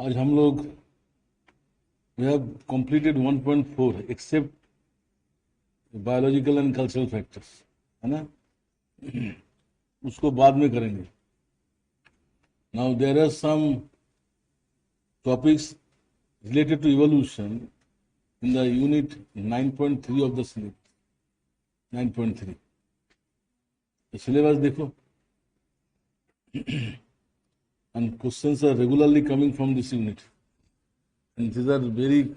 आज हम लोग we have completed 1.4 except biological and cultural factors, है ना? उसको बाद में करेंगे. Now there are some topics related to evolution in the unit 9.3 of the syllabus. 9.3. The syllabus देखो. And questions are regularly coming from this unit. And these are very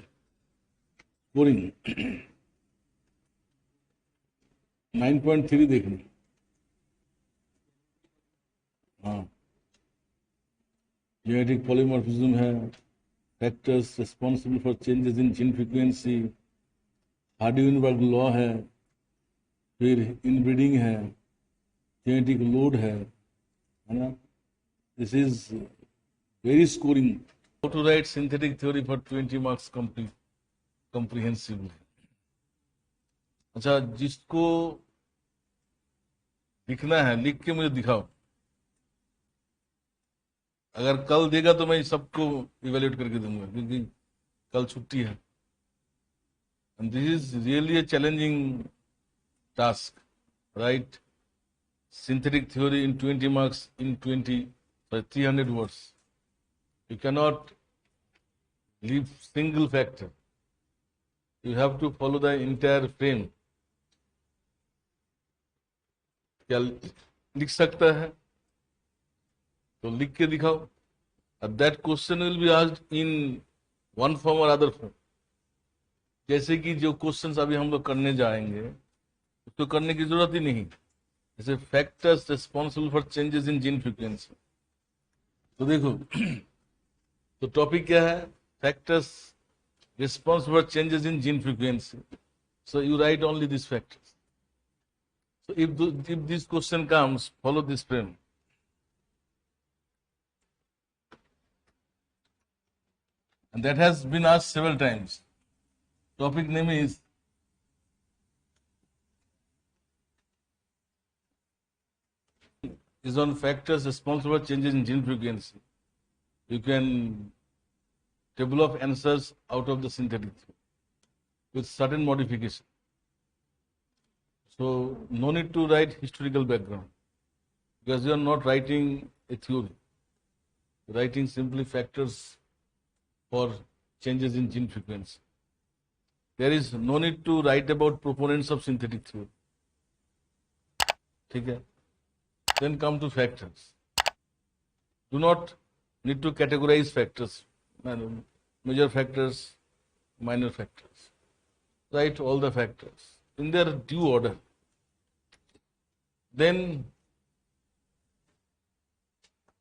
boring. 9.3 देखनी. हाँ, genetic polymorphism है, factors responsible for changes in gene frequency, Hardy-Weinberg law है, फिर inbreeding है, genetic load है ना? This is very scoring. How to write synthetic theory for 20 marks comprehensively. अच्छा, जिसको लिखना है लिख के मुझे दिखाओ. अगर कल देगा तो मैं सबको इवेल्युएट करके दूंगा, क्योंकि कल छुट्टी है. And this is really a challenging task. Right synthetic theory in 20 marks in 300 words. You cannot leave single factor. You have to follow the entire frame. क्या लिख सकता है तो लिख के दिखाओ. That question will be asked in one form or other form. जैसे कि जो क्वेश्चंस अभी हम लोग करने जाएंगे उसको करने की जरूरत ही नहीं. जैसे factors responsible for changes in gene frequency. तो देखो, तो टॉपिक क्या है? Factors responsible for changes in gene frequency. So you right only this factors. So if this question comes, follow this frame. And that has been asked several times. Topic name is on factors responsible for changes in gene frequency. You can develop answers out of the synthetic theory with certain modification. So no need to write historical background, because you are not writing a theory. You're writing simply factors for changes in gene frequency. There is no need to write about proponents of synthetic theory. ठीक है? Then come to factors. Do not need to categorize factors, major factors, minor factors. Write all the factors in their due order. Then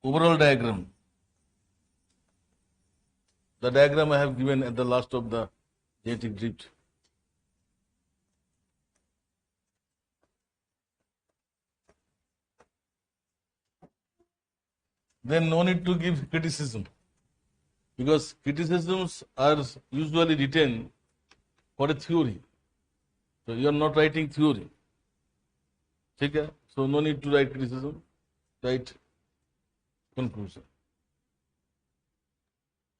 overall diagram. The diagram I have given at the last of the genetic drift. Then no need to give criticism, because criticisms are usually written for a theory. So you are not writing theory. ठीक है? So no need to write criticism. Write conclusion.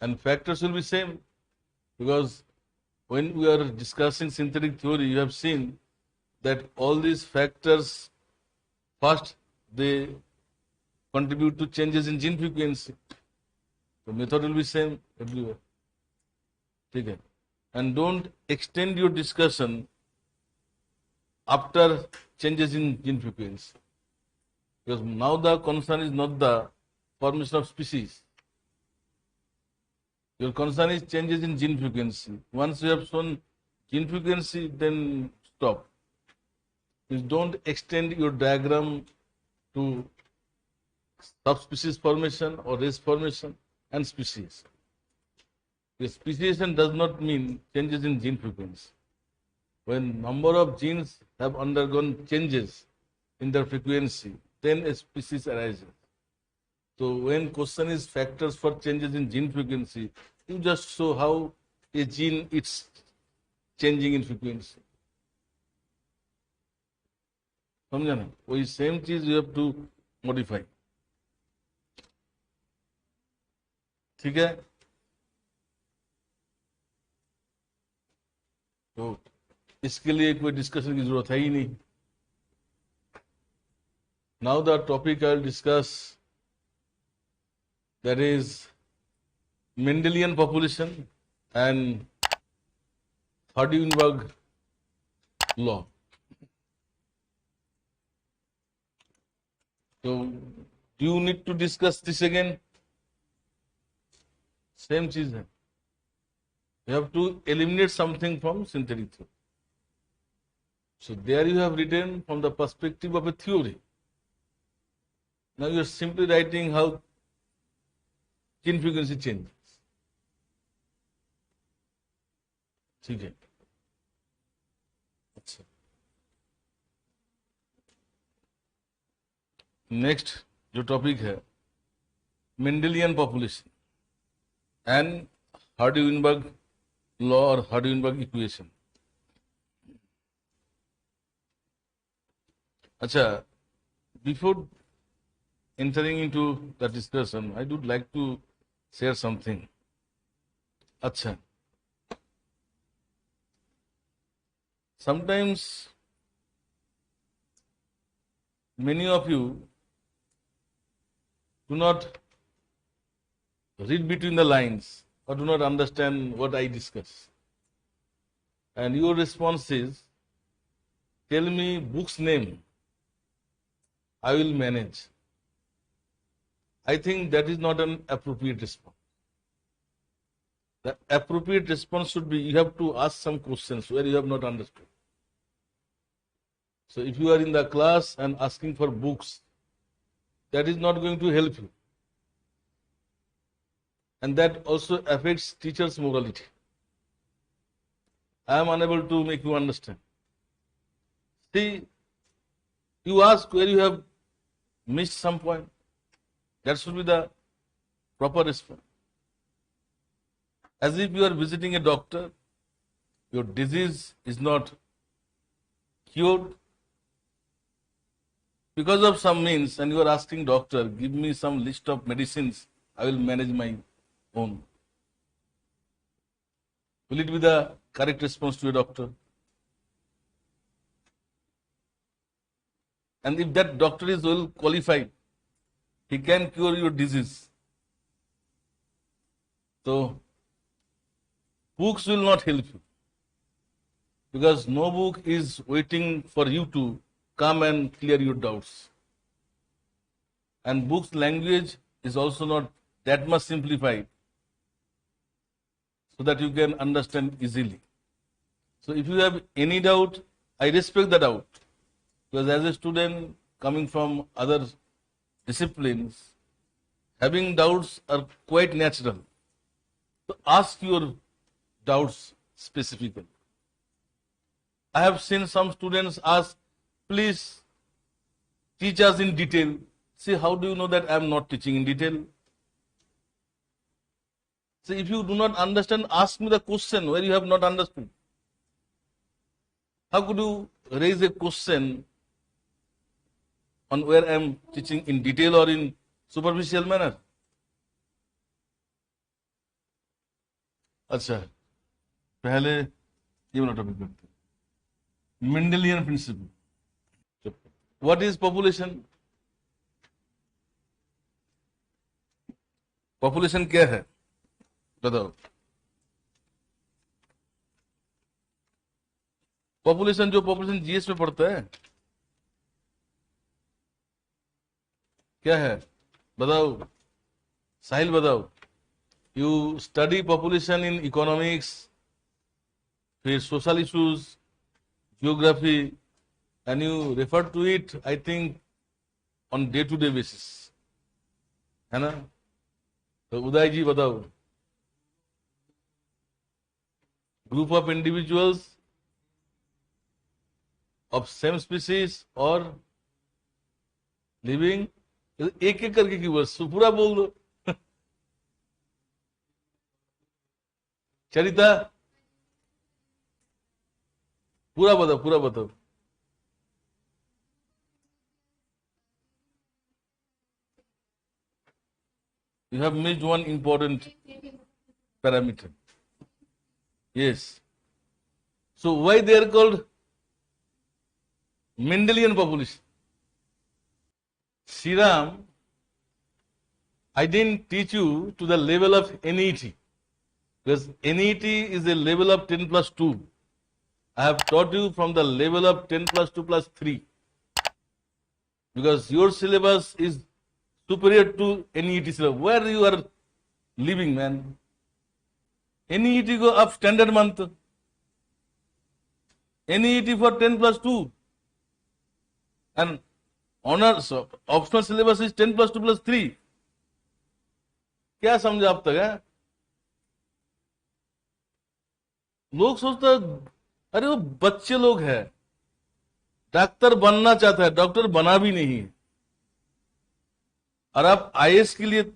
And factors will be same, because when we are discussing synthetic theory, you have seen that all these factors, first they contribute to changes in gene frequency. The method will be same everywhere. ठीक है? And don't extend your discussion after changes in gene frequency, because now the concern is not the formation of species. Your concern is changes in gene frequency. Once you have shown gene frequency, then stop. Please don't extend your diagram to subspecies formation or race formation and species. The speciation does not mean changes in gene frequency. When number of genes have undergone changes in their frequency, then a species arises. So when question is factors for changes in gene frequency, you just show how a gene is changing in frequency. समझा ना, वही same चीज you have to modify. ठीक है, तो इसके लिए कोई डिस्कशन की जरूरत है ही नहीं। Now the topic I will discuss, that is Mendelian population and Hardy-Weinberg law. So, do you need to discuss this again? Same चीज है, you have to eliminate something from synthetic theory. So there you have written from the perspective of a theory. Now you are simply writing how gene frequency changes. ठीक है, अच्छा, next जो topic है Mendelian population and Hardy-Weinberg law और Hardy-Weinberg equation. अच्छा, before entering into the discussion, I would like to share something. अच्छा, sometimes many of you do not read between the lines or do not understand what I discuss. And your response is, tell me book's name, I will manage. I think that is not an appropriate response. The appropriate response should be, you have to ask some questions where you have not understood. So if you are in the class and asking for books, that is not going to help you. And that also affects teachers' morality. I am unable to make you understand. See, you ask where you have missed some point. That should be the proper response. As if you are visiting a doctor, your disease is not cured because of some means, and you are asking doctor, give me some list of medicines, I will manage my own. Will it be the correct response to a doctor? And if that doctor is well qualified, he can cure your disease. So, books will not help you, because no book is waiting for you to come and clear your doubts. And book's language is also not that much simplified so that you can understand easily. So if you have any doubt, I respect the doubt, because as a student coming from other disciplines, having doubts are quite natural. So ask your doubts specifically. I have seen some students ask, please teach us in detail. See, how do you know that I am not teaching in detail? So if you do not understand, ask me the question where you have not understood. How could you raise a question on where I am teaching in detail or in superficial manner? अच्छा, पहले ये वाला topic करते हैं, Mendelian principle. What is population? Population क्या है बताओ? Population जो पॉपुलेशन जीएस में पढ़ता है, क्या है बताओ? साहिल बताओ। You study population in economics, फिर social issues, geography, and you refer to it, I think, on day-to-day basis, है ना? तो उदय जी बताओ, group of individuals of same species or living, एक एक करके की वर्ष पूरा बोल दो। चरिता पूरा बताओ, पूरा बताओ। You have missed one important parameter. Yes. So why they are called Mendelian population? Sriram, I didn't teach you to the level of NET, because NET is a level of 10 plus 2. I have taught you from the level of 10 plus 2 plus 3, because your syllabus is superior to NET syllabus. Where you are living, man? NET go up standard month. NET for 10 plus 2. And honors optional syllabus is 10 plus 2 plus 3. क्या समझा आप तक है? लोग सोचते हैं अरे वो बच्चे लोग हैं, डॉक्टर बनना चाहता है, डॉक्टर बना भी नहीं है, और आप आईएएस के लिए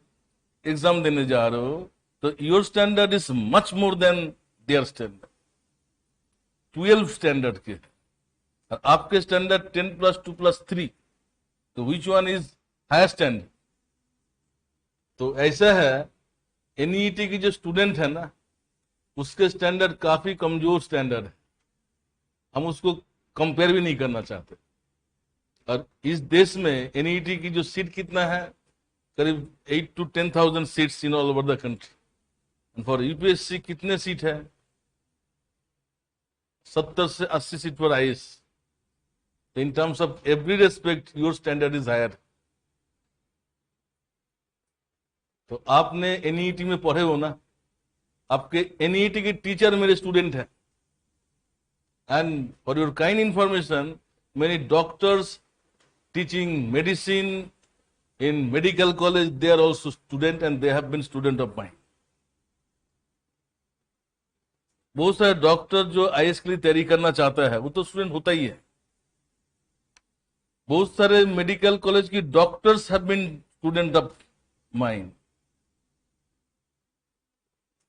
एग्जाम देने जा रहे हो, तो your standard is much more than their standard, 12 standard के, और आपके स्टैंडर्ड 10 प्लस 2 प्लस 3, तो which one is higher standard? तो ऐसा है, एनईटी की जो स्टूडेंट है ना, उसके स्टैंडर्ड काफी कमजोर स्टैंडर्ड है, हम उसको कंपेयर भी नहीं करना चाहते। और इस देश में एनईटी की जो सीट कितना है, करीब 8 to 10,000 seats in all over the country. And for UPSC कितने सीट है? 70 से 80 सीट पर IAS. In terms of every respect your standard is higher. तो आपने एनईटी में पढ़े हो ना, आपके एनईटी के टीचर मेरे स्टूडेंट हैं। And for your kind information, many doctors teaching medicine in medical college, they are also student and they have been student of mine. बहुत सारे डॉक्टर जो आईएएस के लिए तैयारी करना चाहता है वो तो स्टूडेंट होता ही है। बहुत सारे मेडिकल कॉलेज की doctors have been student of mine.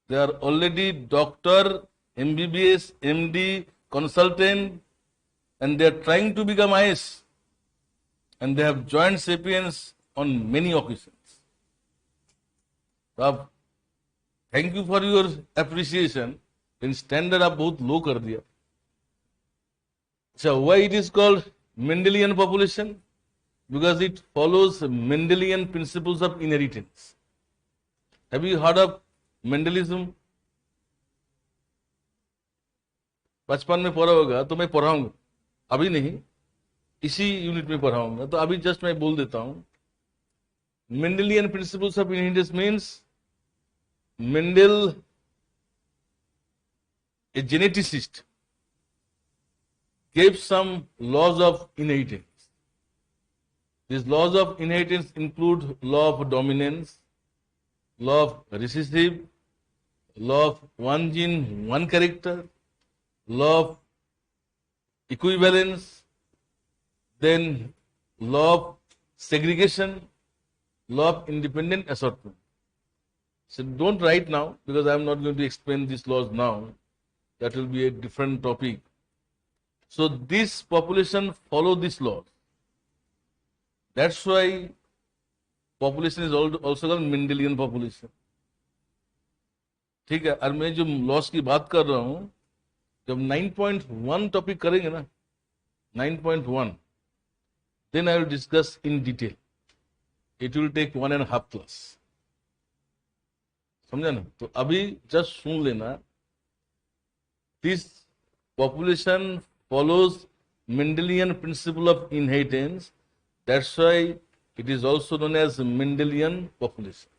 They are already doctor, MBBS, MD, consultant, and they are trying to become IAS, and they have joined Sapiens on many occasions. तो आप thank you for your appreciation, in standard आप बहुत लो कर दिया। अच्छा, why it is called Mendelian population? Because it follows Mendelian principles of inheritance. Have you heard of Mendelism? बचपन में पढ़ा होगा, तो मैं पढ़ाऊंगा, अभी नहीं, इसी यूनिट में पढ़ाऊंगा, तो अभी जस्ट मैं बोल देता हूं। Mendelian principles of inheritance means Mendel, a geneticist, gave some laws of inheritance. These laws of inheritance include law of dominance, law of recessive, law of one gene, one character, law of equivalence, then law of segregation, law of independent assortment. So don't write now, because I am not going to explain these laws now. That will be a different topic. So this population follow these laws. That's why population is also called Mendelian population. ठीक है, और मैं जो loss की बात कर रहा हूं, जब 9.1 टॉपिक करेंगे ना, 9.1, then I will discuss in detail. It will take 1.5 class. समझा ना? तो अभी जस्ट सुन लेना। This population follows Mendelian principle of inheritance. That's why it is also known as Mendelian population.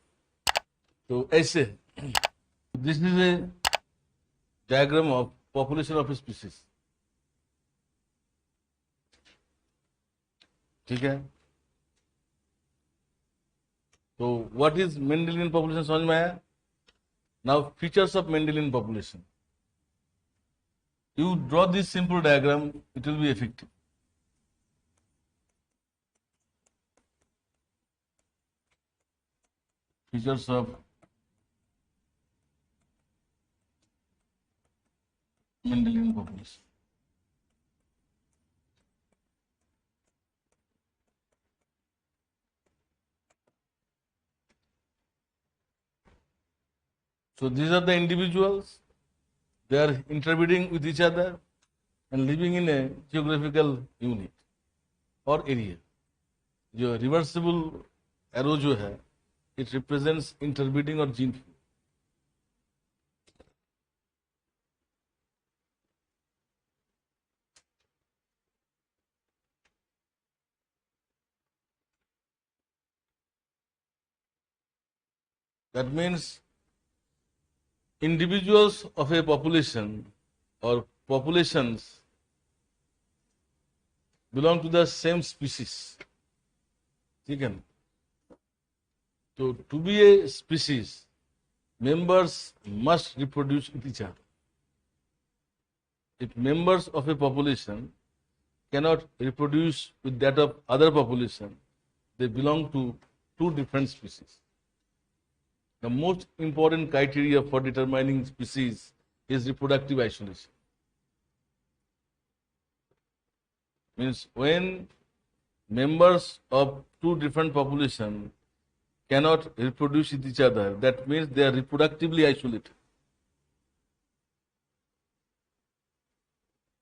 तो ऐसे, this is a diagram of population of a species. ठीक है? तो what is Mendelian population समझ में आया? Now features of Mendelian population. You draw this simple diagram, it will be effective. Features of Mendelian population. So these are the individuals. They are interbreeding with each other and living in a geographical unit or area. जो reversible arrow जो है, it represents interbreeding or gene pool. That means individuals of a population or populations belong to the same species. ठीक है ना? So to be a species, members must reproduce with each other. If members of a population cannot reproduce with that of other population, they belong to two different species. The most important criteria for determining species is reproductive isolation. Means when members of two different populations cannot reproduce with each other, that means they are reproductively isolated.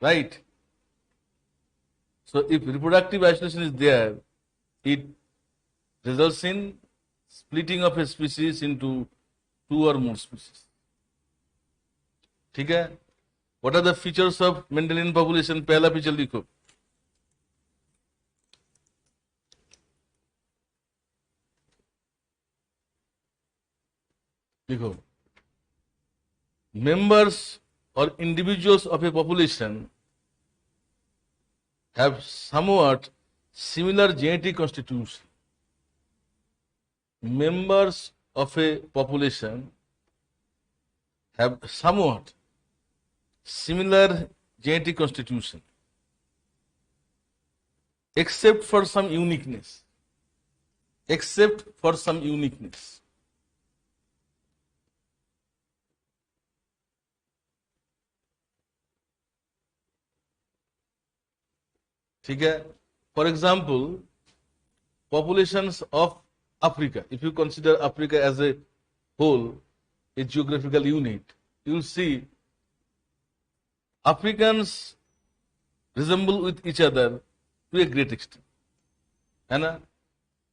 Right? So if reproductive isolation is there, it results in splitting of a species into two or more species. ठीक है? What are the features of Mendelian population? पहला feature लिखो. लिखो. Members or individuals of a population have somewhat similar genetic constitution. Members of a population have somewhat similar genetic constitution, except for some uniqueness. Except for some uniqueness. ठीक है? For example, populations of Africa, if you consider Africa as a whole, a geographical unit, you will see Africans resemble with each other to a great extent. है ना?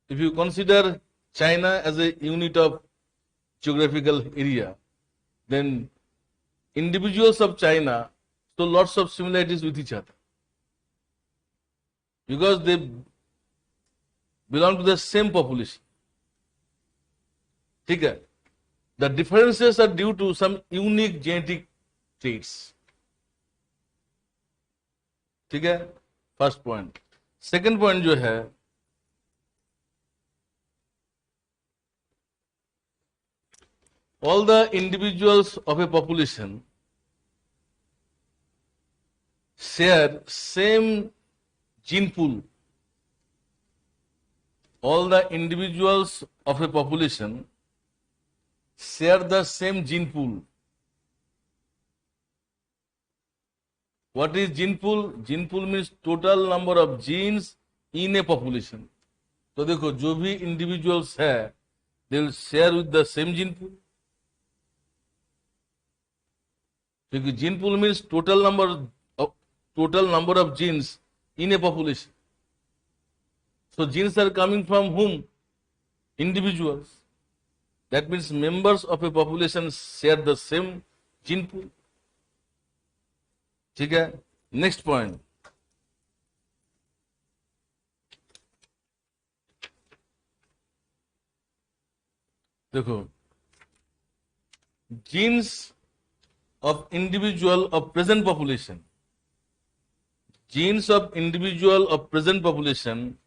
If you consider China as a unit of geographical area, then individuals of China show lots of similarities with each other because they belong to the same population. ठीक है? The differences are due to some unique genetic traits. ठीक है? First point. Second point जो है, all the individuals of a population share same gene pool. All the individuals of a population share the same gene pool. What is gene pool? Gene pool means total number of genes in a population. तो देखो जो भी individuals है, they will share with the same gene pool. क्योंकि gene pool means total number of genes in a population. So genes are coming from whom? Individuals. That means members of a population share the same gene pool. ठीक है? Next point. देखो, genes of individual of present population. Genes of individual of present population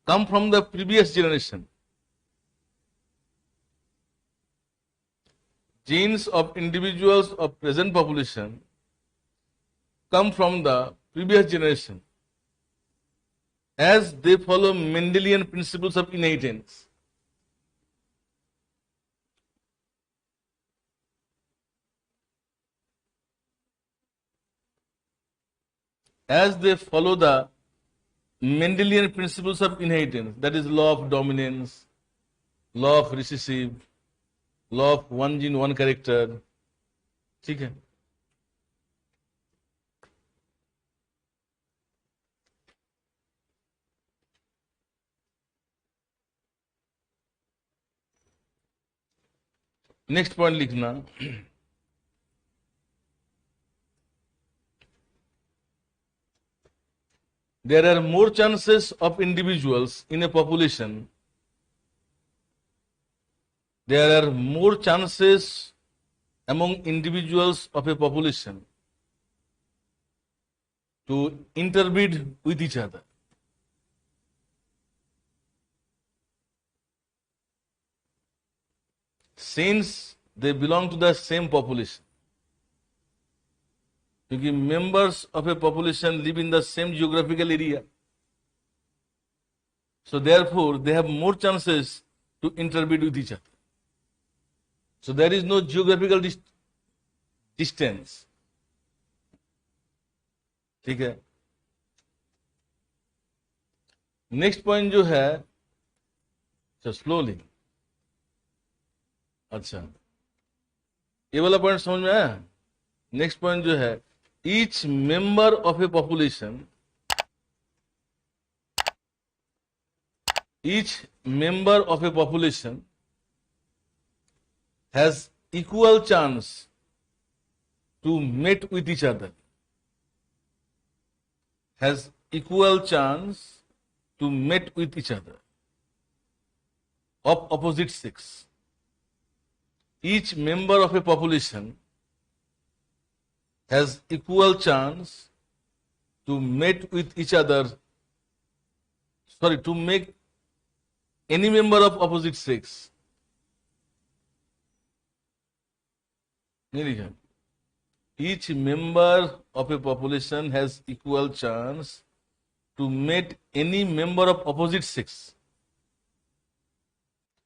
come from the previous generation. Genes of individuals of present population come from the previous generation as they follow Mendelian principles of inheritance. As they follow the Mendelian principles of inheritance, that is law of dominance, law of recessive, law of one gene one character, ठीक है। Next point लिखना, there are more chances of individuals in a population. There are more chances among individuals of a population to interbreed with each other. Since they belong to the same population. क्योंकि members of a population live in the same geographical area. So therefore, they have more chances to interbreed with each other. So there is no geographical distance. ठीक है। Next point जो है, slowly, अच्छा ये वाला point समझ में आया। नेक्स्ट पॉइंट जो है, each member of A population, each member of a population has equal chance to mate with each other, has equal chance to mate with each other of opposite sex. Each member of a population has equal chance to mate with each other, to make any member of opposite sex. नहीं लिखा। Each member of a population has equal chance to mate any member of opposite sex.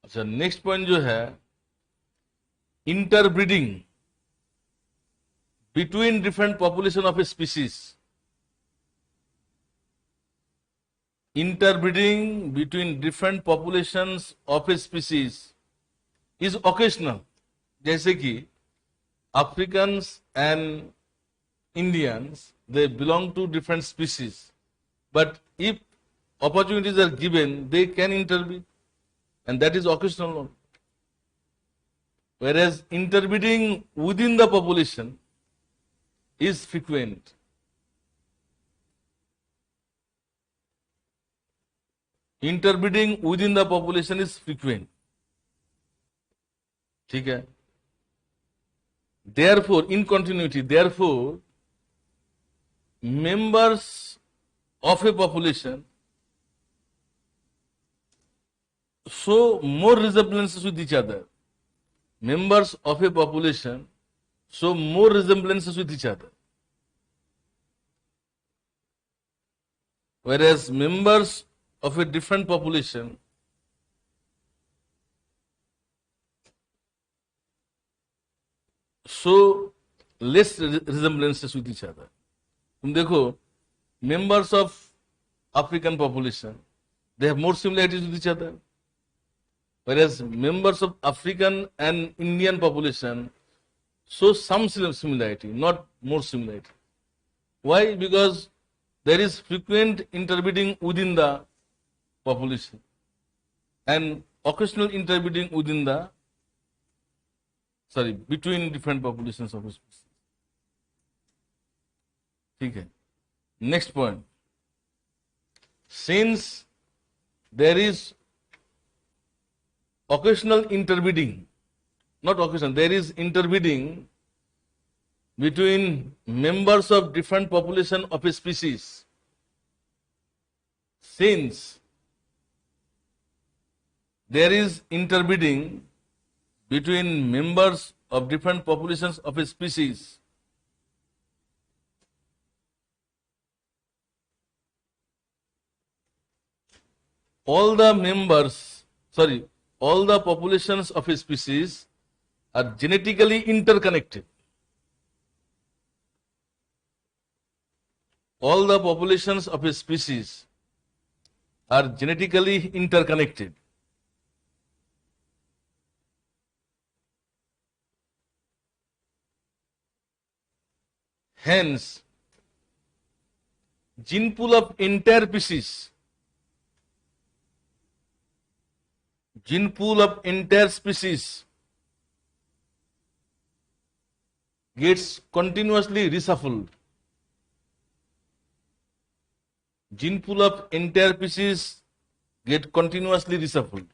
अच्छा, next point जो है, interbreeding between different population of a species. Interbreeding between different populations of a species is occasional. जैसे कि Africans and Indians, they belong to different species, but if opportunities are given, they can interbreed, and that is occasional. Whereas interbreeding within the population is frequent. Interbreeding within the population is frequent. ठीक है। Therefore, in continuity, therefore, members of a population show more resemblances with each other. Members of a population show more resemblances with each other. Whereas members of a different population show less resemblances with each other. तुम देखो, members of African population, they have more similarities with each other, whereas members of African and Indian population show some similarity, not more similarity. Why? Because there is frequent interbreeding within the population and occasional interbreeding within the, between different populations of a species. ठीक है। Next point, since there is occasional interbreeding, not occasional, there is interbreeding between members of different population of a species. Since there is interbreeding between members of different populations of a species, all the populations of a species are genetically interconnected. All the populations of a species are genetically interconnected. Hence, gene pool of entire species gets continuously reshuffled. Gene pool of entire species get continuously reshuffled.